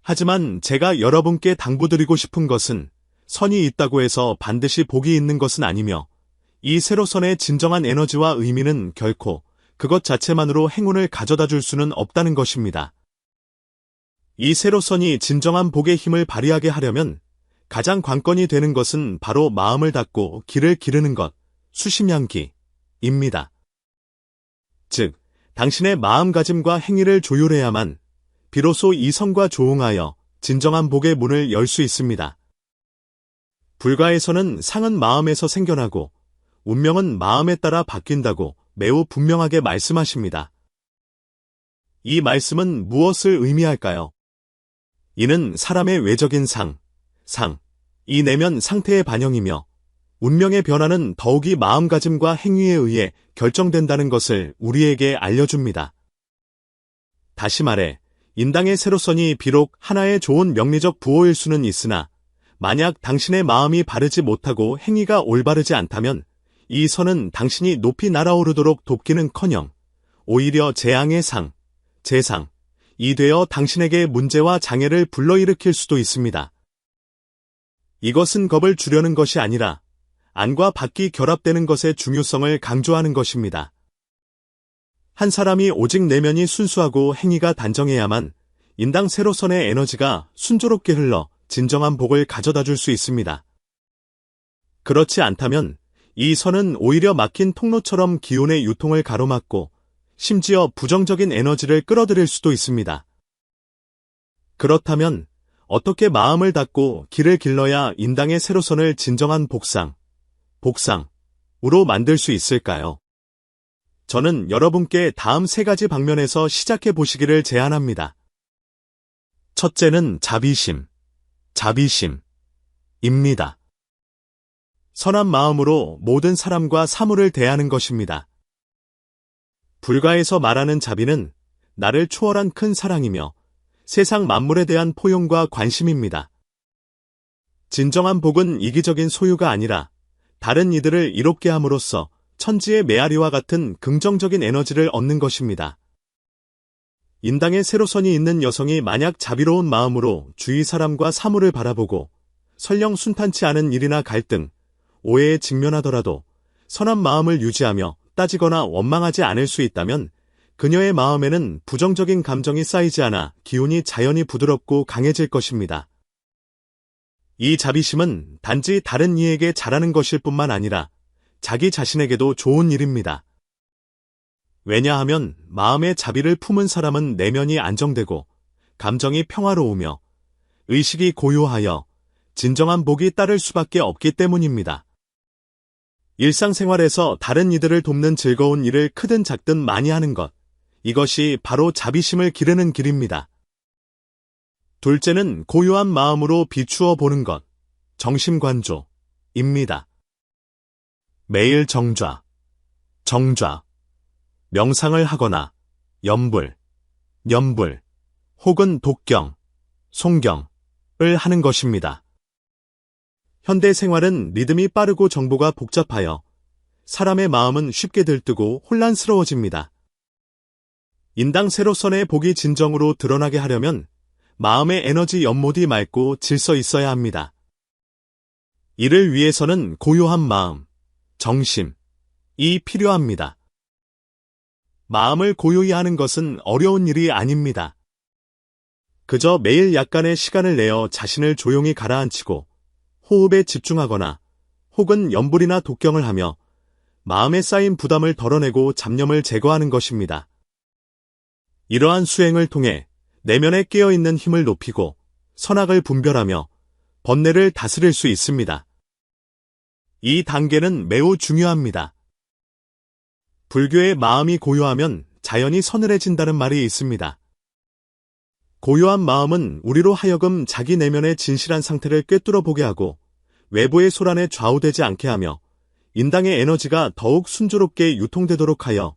하지만 제가 여러분께 당부드리고 싶은 것은 선이 있다고 해서 반드시 복이 있는 것은 아니며 이 세로선의 진정한 에너지와 의미는 결코 그것 자체만으로 행운을 가져다 줄 수는 없다는 것입니다. 이 세로선이 진정한 복의 힘을 발휘하게 하려면 가장 관건이 되는 것은 바로 마음을 닫고 길을 기르는 것, 수심양기입니다. 즉, 당신의 마음가짐과 행위를 조율해야만 비로소 이 선과 조응하여 진정한 복의 문을 열 수 있습니다. 불가에서는 상은 마음에서 생겨나고 운명은 마음에 따라 바뀐다고 매우 분명하게 말씀하십니다. 이 말씀은 무엇을 의미할까요? 이는 사람의 외적인 이 내면 상태의 반영이며 운명의 변화는 더욱이 마음가짐과 행위에 의해 결정된다는 것을 우리에게 알려줍니다. 다시 말해, 인당의 세로선이 비록 하나의 좋은 명리적 부호일 수는 있으나 만약 당신의 마음이 바르지 못하고 행위가 올바르지 않다면 이 선은 당신이 높이 날아오르도록 돕기는커녕 오히려 재앙의 재상이 되어 당신에게 문제와 장애를 불러일으킬 수도 있습니다. 이것은 겁을 주려는 것이 아니라 안과 밖이 결합되는 것의 중요성을 강조하는 것입니다. 한 사람이 오직 내면이 순수하고 행위가 단정해야만 인당 세로선의 에너지가 순조롭게 흘러 진정한 복을 가져다 줄 수 있습니다. 그렇지 않다면 이 선은 오히려 막힌 통로처럼 기운의 유통을 가로막고 심지어 부정적인 에너지를 끌어들일 수도 있습니다. 그렇다면 어떻게 마음을 닫고 길을 길러야 인당의 세로선을 진정한 복상으로 만들 수 있을까요? 저는 여러분께 다음 3가지 방면에서 시작해 보시기를 제안합니다. 첫째는 자비심입니다. 선한 마음으로 모든 사람과 사물을 대하는 것입니다. 불가에서 말하는 자비는 나를 초월한 큰 사랑이며 세상 만물에 대한 포용과 관심입니다. 진정한 복은 이기적인 소유가 아니라 다른 이들을 이롭게 함으로써 천지의 메아리와 같은 긍정적인 에너지를 얻는 것입니다. 인당의 세로선이 있는 여성이 만약 자비로운 마음으로 주위 사람과 사물을 바라보고 설령 순탄치 않은 일이나 갈등, 오해에 직면하더라도 선한 마음을 유지하며 따지거나 원망하지 않을 수 있다면 그녀의 마음에는 부정적인 감정이 쌓이지 않아 기운이 자연히 부드럽고 강해질 것입니다. 이 자비심은 단지 다른 이에게 잘하는 것일 뿐만 아니라 자기 자신에게도 좋은 일입니다. 왜냐하면 마음의 자비를 품은 사람은 내면이 안정되고 감정이 평화로우며 의식이 고요하여 진정한 복이 따를 수밖에 없기 때문입니다. 일상생활에서 다른 이들을 돕는 즐거운 일을 크든 작든 많이 하는 것, 이것이 바로 자비심을 기르는 길입니다. 둘째는 고요한 마음으로 비추어 보는 것, 정심관조입니다. 매일 정좌, 명상을 하거나 염불, 혹은 독경, 송경을 하는 것입니다. 현대 생활은 리듬이 빠르고 정보가 복잡하여 사람의 마음은 쉽게 들뜨고 혼란스러워집니다. 인당 세로선의 복이 진정으로 드러나게 하려면 마음의 에너지 연못이 맑고 질서 있어야 합니다. 이를 위해서는 고요한 마음, 정심이 필요합니다. 마음을 고요히 하는 것은 어려운 일이 아닙니다. 그저 매일 약간의 시간을 내어 자신을 조용히 가라앉히고 호흡에 집중하거나 혹은 염불이나 독경을 하며 마음에 쌓인 부담을 덜어내고 잡념을 제거하는 것입니다. 이러한 수행을 통해 내면에 깨어있는 힘을 높이고 선악을 분별하며 번뇌를 다스릴 수 있습니다. 이 단계는 매우 중요합니다. 불교의 마음이 고요하면 자연이 서늘해진다는 말이 있습니다. 고요한 마음은 우리로 하여금 자기 내면의 진실한 상태를 꿰뚫어 보게 하고 외부의 소란에 좌우되지 않게 하며 인당의 에너지가 더욱 순조롭게 유통되도록 하여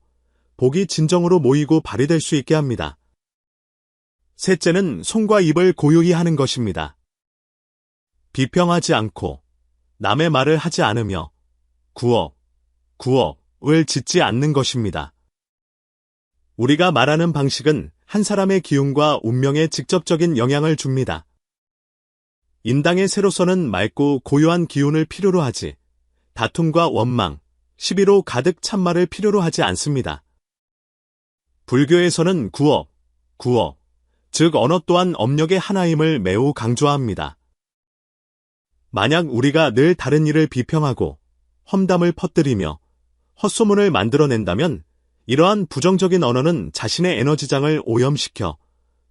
복이 진정으로 모이고 발휘될 수 있게 합니다. 셋째는 손과 입을 고요히 하는 것입니다. 비평하지 않고 남의 말을 하지 않으며 구업을 짓지 않는 것입니다. 우리가 말하는 방식은 한 사람의 기운과 운명에 직접적인 영향을 줍니다. 인당의 세로서는 맑고 고요한 기운을 필요로 하지, 다툼과 원망, 시비로 가득 찬 말을 필요로 하지 않습니다. 불교에서는 구어, 즉 언어 또한 업력의 하나임을 매우 강조합니다. 만약 우리가 늘 다른 이를 비평하고 험담을 퍼뜨리며 헛소문을 만들어낸다면 이러한 부정적인 언어는 자신의 에너지장을 오염시켜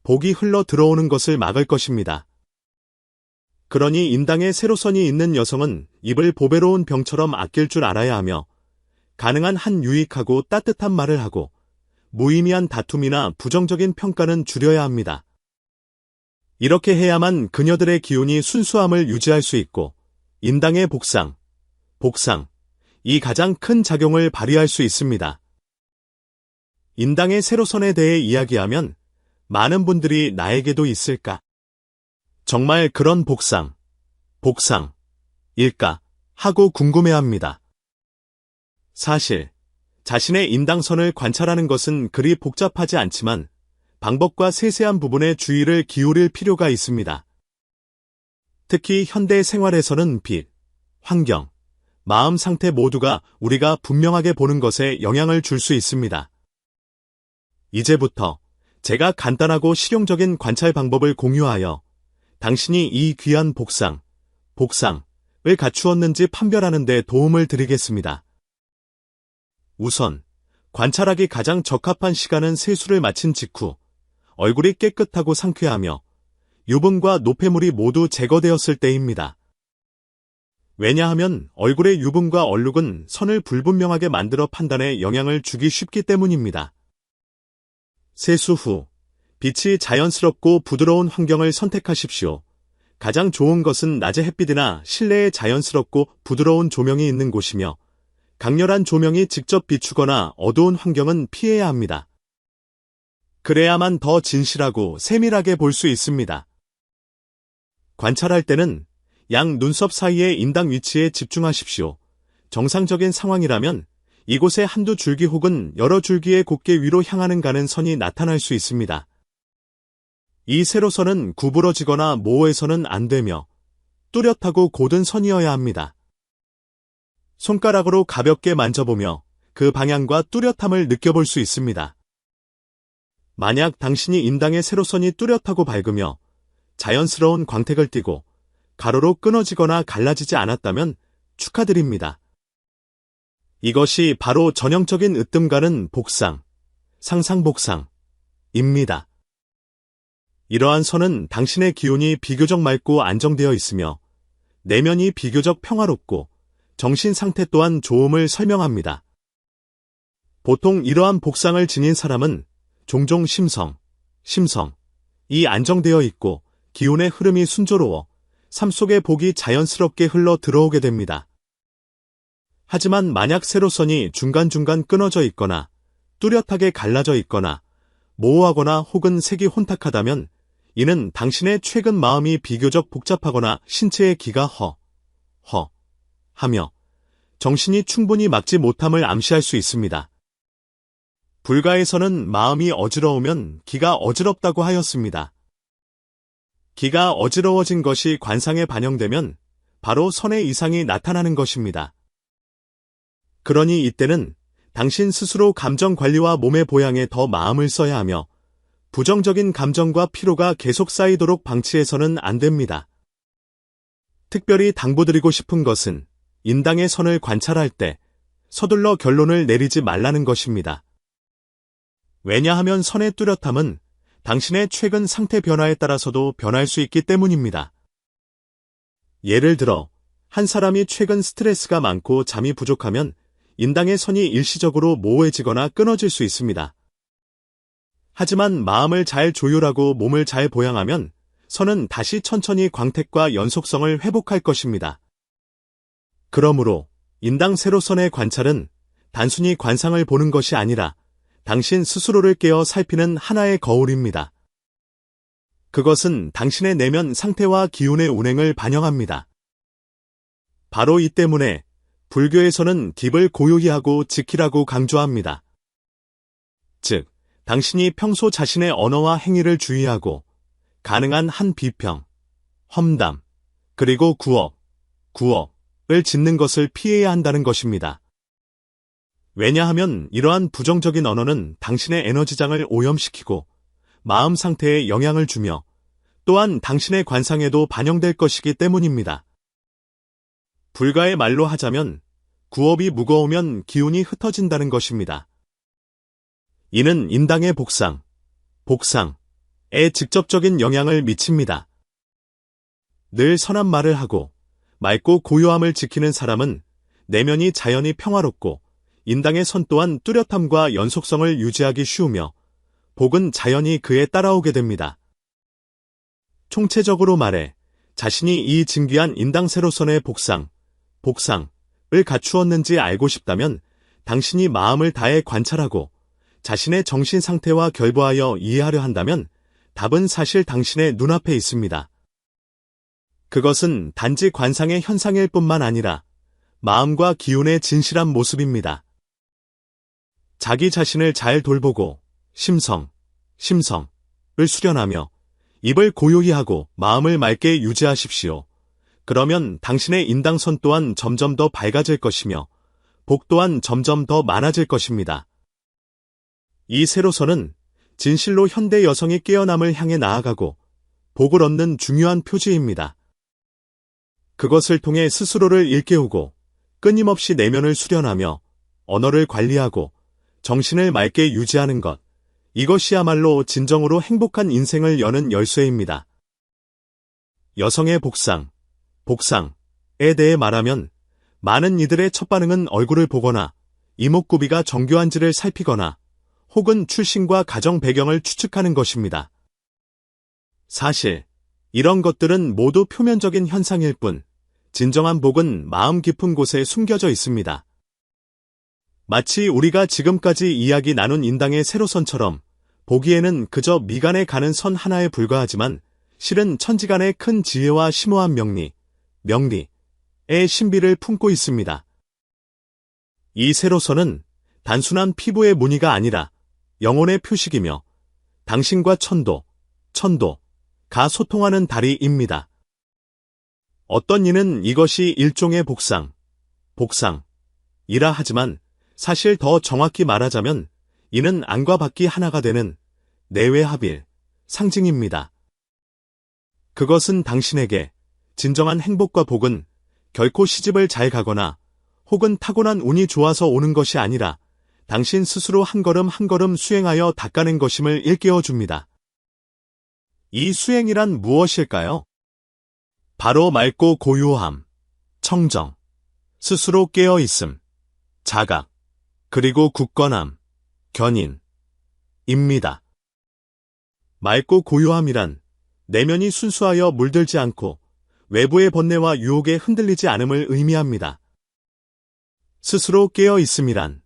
복이 흘러 들어오는 것을 막을 것입니다. 그러니 인당에 세로선이 있는 여성은 입을 보배로운 병처럼 아낄 줄 알아야 하며 가능한 한 유익하고 따뜻한 말을 하고 무의미한 다툼이나 부정적인 평가는 줄여야 합니다. 이렇게 해야만 그녀들의 기운이 순수함을 유지할 수 있고 인당의 복상, 이 가장 큰 작용을 발휘할 수 있습니다. 인당의 세로선에 대해 이야기하면 많은 분들이 나에게도 있을까? 정말 그런 복상일까? 하고 궁금해합니다. 사실 자신의 인당선을 관찰하는 것은 그리 복잡하지 않지만 방법과 세세한 부분에 주의를 기울일 필요가 있습니다. 특히 현대 생활에서는 빛, 환경, 마음 상태 모두가 우리가 분명하게 보는 것에 영향을 줄 수 있습니다. 이제부터 제가 간단하고 실용적인 관찰 방법을 공유하여 당신이 이 귀한 복상을 갖추었는지 판별하는 데 도움을 드리겠습니다. 우선 관찰하기 가장 적합한 시간은 세수를 마친 직후 얼굴이 깨끗하고 상쾌하며 유분과 노폐물이 모두 제거되었을 때입니다. 왜냐하면 얼굴의 유분과 얼룩은 선을 불분명하게 만들어 판단에 영향을 주기 쉽기 때문입니다. 세수 후 빛이 자연스럽고 부드러운 환경을 선택하십시오. 가장 좋은 것은 낮의 햇빛이나 실내에 자연스럽고 부드러운 조명이 있는 곳이며 강렬한 조명이 직접 비추거나 어두운 환경은 피해야 합니다. 그래야만 더 진실하고 세밀하게 볼 수 있습니다. 관찰할 때는 양 눈썹 사이의 인당 위치에 집중하십시오. 정상적인 상황이라면 이곳에 한두 줄기 혹은 여러 줄기의 곧게 위로 향하는 가는 선이 나타날 수 있습니다. 이 세로선은 구부러지거나 모호해서는 안 되며 뚜렷하고 곧은 선이어야 합니다. 손가락으로 가볍게 만져보며 그 방향과 뚜렷함을 느껴볼 수 있습니다. 만약 당신이 인당의 세로선이 뚜렷하고 밝으며 자연스러운 광택을 띠고 가로로 끊어지거나 갈라지지 않았다면 축하드립니다. 이것이 바로 전형적인 으뜸가는 상상복상입니다. 이러한 선은 당신의 기운이 비교적 맑고 안정되어 있으며 내면이 비교적 평화롭고 정신 상태 또한 좋음을 설명합니다. 보통 이러한 복상을 지닌 사람은 종종 심성이 안정되어 있고 기운의 흐름이 순조로워 삶 속의 복이 자연스럽게 흘러 들어오게 됩니다. 하지만 만약 세로선이 중간중간 끊어져 있거나 뚜렷하게 갈라져 있거나 모호하거나 혹은 색이 혼탁하다면 이는 당신의 최근 마음이 비교적 복잡하거나 신체의 기가 하며 정신이 충분히 막지 못함을 암시할 수 있습니다. 불가에서는 마음이 어지러우면 기가 어지럽다고 하였습니다. 기가 어지러워진 것이 관상에 반영되면 바로 선의 이상이 나타나는 것입니다. 그러니 이때는 당신 스스로 감정 관리와 몸의 보양에 더 마음을 써야 하며 부정적인 감정과 피로가 계속 쌓이도록 방치해서는 안 됩니다. 특별히 당부드리고 싶은 것은 인당의 선을 관찰할 때 서둘러 결론을 내리지 말라는 것입니다. 왜냐하면 선의 뚜렷함은 당신의 최근 상태 변화에 따라서도 변할 수 있기 때문입니다. 예를 들어 한 사람이 최근 스트레스가 많고 잠이 부족하면 인당의 선이 일시적으로 모호해지거나 끊어질 수 있습니다. 하지만 마음을 잘 조율하고 몸을 잘 보양하면 선은 다시 천천히 광택과 연속성을 회복할 것입니다. 그러므로 인당 세로선의 관찰은 단순히 관상을 보는 것이 아니라 당신 스스로를 깨어 살피는 하나의 거울입니다. 그것은 당신의 내면 상태와 기운의 운행을 반영합니다. 바로 이 때문에 불교에서는 깁을 고요히 하고 지키라고 강조합니다. 즉, 당신이 평소 자신의 언어와 행위를 주의하고 가능한 한 비평, 험담, 그리고 구억을 짓는 것을 피해야 한다는 것입니다. 왜냐하면 이러한 부정적인 언어는 당신의 에너지장을 오염시키고 마음 상태에 영향을 주며 또한 당신의 관상에도 반영될 것이기 때문입니다. 불가의 말로 하자면 구업이 무거우면 기운이 흩어진다는 것입니다. 이는 인당의 복상에 직접적인 영향을 미칩니다. 늘 선한 말을 하고 맑고 고요함을 지키는 사람은 내면이 자연히 평화롭고 인당의 선 또한 뚜렷함과 연속성을 유지하기 쉬우며 복은 자연히 그에 따라오게 됩니다. 총체적으로 말해 자신이 이 진귀한 인당 세로선의 복상을 갖추었는지 알고 싶다면 당신이 마음을 다해 관찰하고 자신의 정신 상태와 결부하여 이해하려 한다면 답은 사실 당신의 눈앞에 있습니다. 그것은 단지 관상의 현상일 뿐만 아니라 마음과 기운의 진실한 모습입니다. 자기 자신을 잘 돌보고 심성을 수련하며 입을 고요히 하고 마음을 맑게 유지하십시오. 그러면 당신의 인당선 또한 점점 더 밝아질 것이며 복 또한 점점 더 많아질 것입니다. 이 세로선은 진실로 현대 여성이 깨어남을 향해 나아가고 복을 얻는 중요한 표지입니다. 그것을 통해 스스로를 일깨우고 끊임없이 내면을 수련하며 언어를 관리하고 정신을 맑게 유지하는 것, 이것이야말로 진정으로 행복한 인생을 여는 열쇠입니다. 여성의 복상에 대해 말하면 많은 이들의 첫 반응은 얼굴을 보거나 이목구비가 정교한지를 살피거나 혹은 출신과 가정 배경을 추측하는 것입니다. 사실 이런 것들은 모두 표면적인 현상일 뿐 진정한 복은 마음 깊은 곳에 숨겨져 있습니다. 마치 우리가 지금까지 이야기 나눈 인당의 세로선처럼 보기에는 그저 미간에 가는 선 하나에 불과하지만 실은 천지간의 큰 지혜와 심오한 명리의 신비를 품고 있습니다. 이 세로선은 단순한 피부의 무늬가 아니라 영혼의 표식이며 당신과 천도가 소통하는 다리입니다. 어떤 이는 이것이 일종의 복상이라 하지만 사실 더 정확히 말하자면 이는 안과 밖이 하나가 되는 내외 합일, 상징입니다. 그것은 당신에게 진정한 행복과 복은 결코 시집을 잘 가거나 혹은 타고난 운이 좋아서 오는 것이 아니라 당신 스스로 한 걸음 한 걸음 수행하여 닦아낸 것임을 일깨워 줍니다. 이 수행이란 무엇일까요? 바로 맑고 고요함, 청정, 스스로 깨어있음, 자각, 그리고 굳건함, 견인입니다. 맑고 고요함이란 내면이 순수하여 물들지 않고 외부의 번뇌와 유혹에 흔들리지 않음을 의미합니다. 스스로 깨어있음이란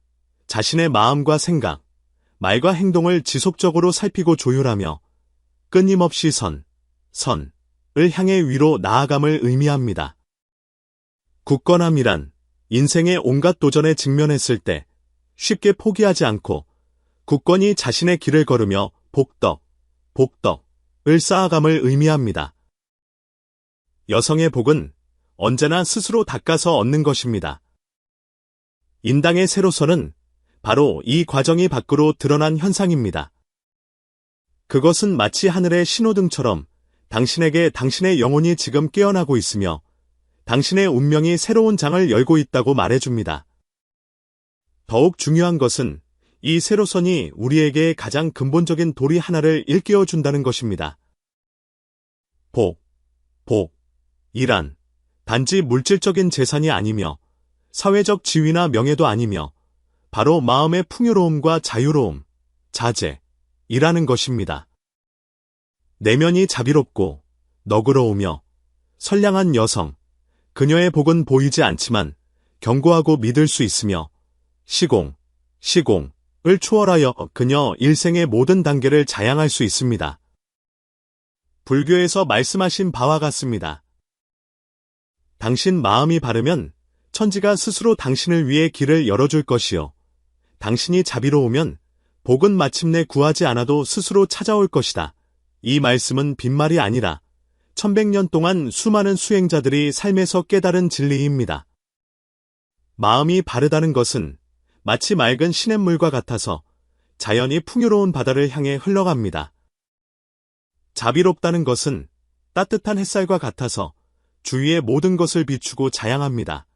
자신의 마음과 생각, 말과 행동을 지속적으로 살피고 조율하며 끊임없이 선을 향해 위로 나아감을 의미합니다. 굳건함이란 인생의 온갖 도전에 직면했을 때 쉽게 포기하지 않고 굳건히 자신의 길을 걸으며 복덕을 쌓아감을 의미합니다. 여성의 복은 언제나 스스로 닦아서 얻는 것입니다. 인당의 세로선은 바로 이 과정이 밖으로 드러난 현상입니다. 그것은 마치 하늘의 신호등처럼 당신에게 당신의 영혼이 지금 깨어나고 있으며 당신의 운명이 새로운 장을 열고 있다고 말해줍니다. 더욱 중요한 것은 이 세로선이 우리에게 가장 근본적인 도리 하나를 일깨워준다는 것입니다. 복이란 단지 물질적인 재산이 아니며 사회적 지위나 명예도 아니며 바로 마음의 풍요로움과 자유로움, 자제이라는 것입니다. 내면이 자비롭고 너그러우며 선량한 여성, 그녀의 복은 보이지 않지만 견고하고 믿을 수 있으며 시공을 초월하여 그녀 일생의 모든 단계를 자양할 수 있습니다. 불교에서 말씀하신 바와 같습니다. 당신 마음이 바르면 천지가 스스로 당신을 위해 길을 열어줄 것이요. 당신이 자비로우면 복은 마침내 구하지 않아도 스스로 찾아올 것이다. 이 말씀은 빈말이 아니라 천백년 동안 수많은 수행자들이 삶에서 깨달은 진리입니다. 마음이 바르다는 것은 마치 맑은 시냇물과 같아서 자연이 풍요로운 바다를 향해 흘러갑니다. 자비롭다는 것은 따뜻한 햇살과 같아서 주위의 모든 것을 비추고 자양합니다.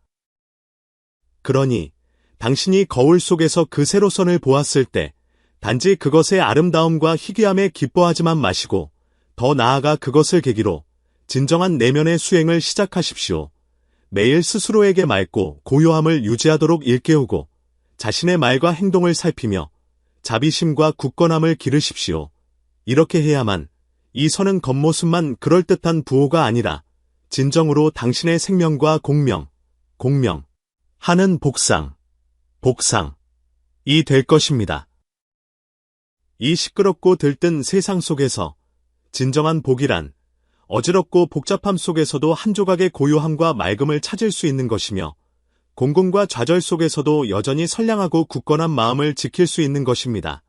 그러니 당신이 거울 속에서 그 세로선을 보았을 때 단지 그것의 아름다움과 희귀함에 기뻐하지만 마시고 더 나아가 그것을 계기로 진정한 내면의 수행을 시작하십시오. 매일 스스로에게 맑고 고요함을 유지하도록 일깨우고 자신의 말과 행동을 살피며 자비심과 굳건함을 기르십시오. 이렇게 해야만 이 선은 겉모습만 그럴듯한 부호가 아니라 진정으로 당신의 생명과 공명하는 복상이 될 것입니다. 이 시끄럽고 들뜬 세상 속에서 진정한 복이란 어지럽고 복잡함 속에서도 한 조각의 고요함과 맑음을 찾을 수 있는 것이며 공공과 좌절 속에서도 여전히 선량하고 굳건한 마음을 지킬 수 있는 것입니다.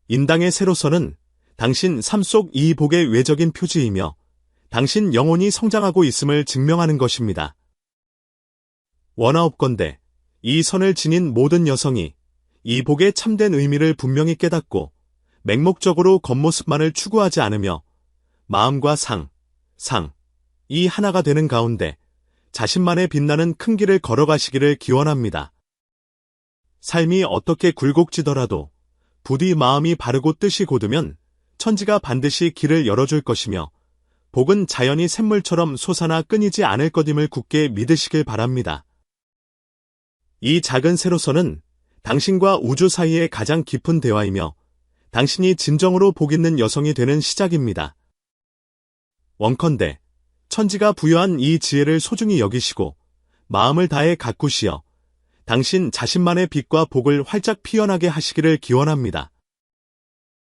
인당의 세로선은 당신 삶 속 이 복의 외적인 표지이며 당신 영혼이 성장하고 있음을 증명하는 것입니다. 원하옵건대 이 선을 지닌 모든 여성이 이 복의 참된 의미를 분명히 깨닫고 맹목적으로 겉모습만을 추구하지 않으며 마음과 이 하나가 되는 가운데 자신만의 빛나는 큰 길을 걸어가시기를 기원합니다. 삶이 어떻게 굴곡지더라도 부디 마음이 바르고 뜻이 곧으면 천지가 반드시 길을 열어줄 것이며 복은 자연이 샘물처럼 솟아나 끊이지 않을 것임을 굳게 믿으시길 바랍니다. 이 작은 세로선은 당신과 우주 사이의 가장 깊은 대화이며 당신이 진정으로 복 있는 여성이 되는 시작입니다. 원컨대 천지가 부여한 이 지혜를 소중히 여기시고 마음을 다해 가꾸시어 당신 자신만의 빛과 복을 활짝 피어나게 하시기를 기원합니다.